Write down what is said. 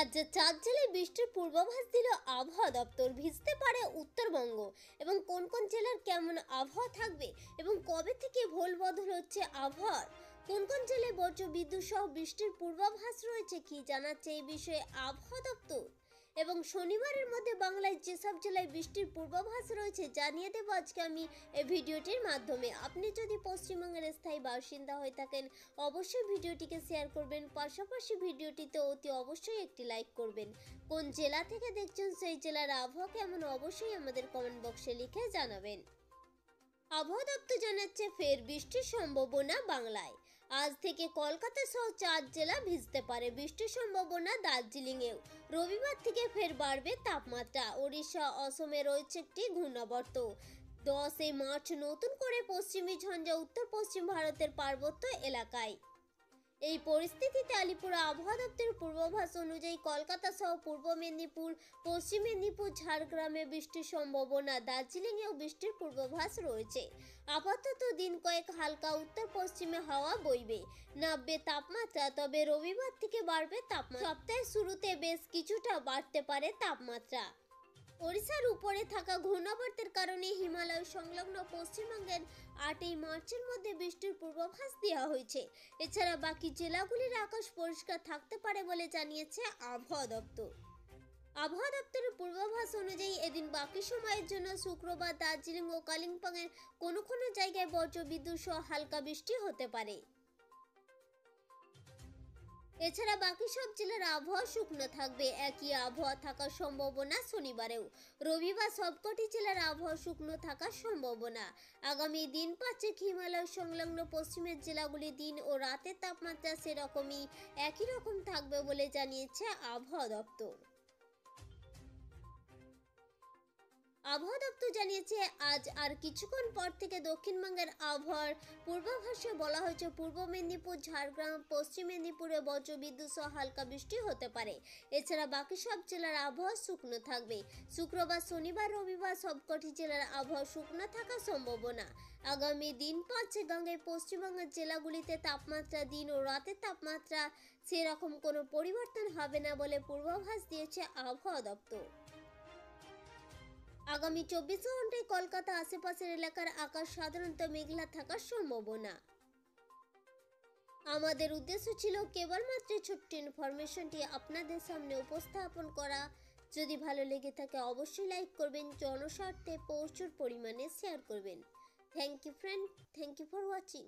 রাজ্যের 4 জেলায় বৃষ্টির পূর্বাভাস দিল আবহাওয়া দপ্তর। ভিজতে পারে উত্তরবঙ্গ এবং কোন কোন জেলার কেমন আবহাওয়া থাকবে এবং কবে থেকে ভোল বদল হচ্ছে আবহাওয়ার, কোন কোন জেলায় বজ্র বিদ্যুৎ সহ বৃষ্টির পূর্বাভাস রয়েছে, কি জানাচ্ছে এই বিষয়ে আবহাওয়া দপ্তর। এবং শনিবারের মধ্যে বাংলায় যেসব জেলায় বৃষ্টির পূর্বাভাস রয়েছে জানিয়ে দেব আজকে আমি এই ভিডিওটির মাধ্যমে। আপনি যদি পশ্চিমবঙ্গের স্থায়ী বাসিন্দা হয়ে থাকেন অবশ্যই ভিডিওটিকে শেয়ার করবেন, পাশাপাশি ভিডিওটিতে অতি অবশ্যই একটি লাইক করবেন। কোন জেলা থেকে দেখছেন সেই জেলার আবহাওয়া কেমন অবশ্যই আমাদের কমেন্ট বক্সে লিখে জানাবেন। আবহাওয়া দপ্তর জানাচ্ছে ফের বৃষ্টির সম্ভাবনা বাংলায়। আজ থেকে কলকাতা সহ 4 জেলা ভিজতে পারে, বৃষ্টির সম্ভাবনা দার্জিলিংয়েও। রবিবার থেকে ফের বাড়বে তাপমাত্রা। ওড়িশা অসমে রয়েছে একটি ঘূর্ণাবর্ত। 10 মার্চ নতুন করে পশ্চিমী ঝঞ্ঝা উত্তর পশ্চিম ভারতের পার্বত্য এলাকায়। এই পরিস্থিতিতে আলিপুর আবহাওয়া দপ্তরের পূর্বাভাস অনুযায়ী কলকাতা সহ পূর্ব মেদিনীপুর, পশ্চিম মেদিনীপুর, ঝাড়গ্রামে বৃষ্টির সম্ভাবনা। দার্জিলিংয়েও বৃষ্টির পূর্বাভাস রয়েছে। আপাতত দিন কয়েক হালকা উত্তর পশ্চিমে হাওয়া বইবে, নামবে তাপমাত্রা, তবে রবিবার থেকে বাড়বে তাপমাত্রা। সপ্তাহের শুরুতে বেশ কিছুটা বাড়তে পারে তাপমাত্রা। ওড়িশার উপরে থাকা ঘূর্ণাবর্তের কারণে হিমালয় সংলগ্ন পশ্চিমবঙ্গের 8 মার্চের মধ্যে বৃষ্টির পূর্বাভাস দেওয়া হয়েছে। এছাড়া বাকি জেলাগুলির আকাশ পরিষ্কার থাকতে পারে বলে জানিয়েছে আবহাওয়া দপ্তর। আবহাওয়া দপ্তরের পূর্বাভাস অনুযায়ী এদিন বাকি সময়ের জন্য শুক্রবার দার্জিলিং ও কালিম্পংয়ের কোনো কোনো জায়গায় বজ্র বিদ্যুৎ সহ হালকা বৃষ্টি হতে পারে। এছাড়া বাকি সব জেলার আবহাওয়া শুকনো থাকবে। একই আবহাওয়া থাকার সম্ভাবনা শনিবারেও। রবিবার সবকটি জেলার আবহাওয়া শুকনো থাকার সম্ভাবনা। আগামী দিন 5 হিমালয় সংলগ্ন পশ্চিমের জেলাগুলি দিন ও রাতের তাপমাত্রা সেরকমই একই রকম থাকবে বলে জানিয়েছে আবহাওয়া দপ্তর। আবহাওয়া দপ্তর জানিয়েছে আজ আর কিছুক্ষণ পর থেকে দক্ষিণবঙ্গের আবহাওয়ার পূর্বাভাসে বলা হয়েছে পূর্ব মেদিনীপুর, ঝাড়গ্রাম, পশ্চিম মেদিনীপুরে বজ্রবিদ্যুৎ সহ হালকা বৃষ্টি হতে পারে। এছাড়া বাকি সব জেলার আবহাওয়া শুকনো থাকবে। শুক্রবার, শনিবার, রবিবার সবকটি জেলার আবহাওয়া শুকনো থাকার সম্ভাবনা। আগামী দিন 5 গাঙ্গেয় পশ্চিমবঙ্গের জেলাগুলিতে তাপমাত্রা দিন ও রাতের তাপমাত্রা সেরকম কোনো পরিবর্তন হবে না বলে পূর্বাভাস দিয়েছে আবহাওয়া দপ্তর। আগামী 24 ঘন্টায় কলকাতা আশেপাশের এলাকার আকাশ সাধারণত মেঘলা থাকার সম্ভাবনা। আমাদের উদ্দেশ্য ছিল কেবলমাত্র ছোট্ট ইনফরমেশনটি আপনাদের সামনে উপস্থাপন করা। যদি ভালো লেগে থাকে অবশ্যই লাইক করবেন, জনস্বার্থে প্রচুর পরিমাণে শেয়ার করবেন। Thank you friend, thank you for watching.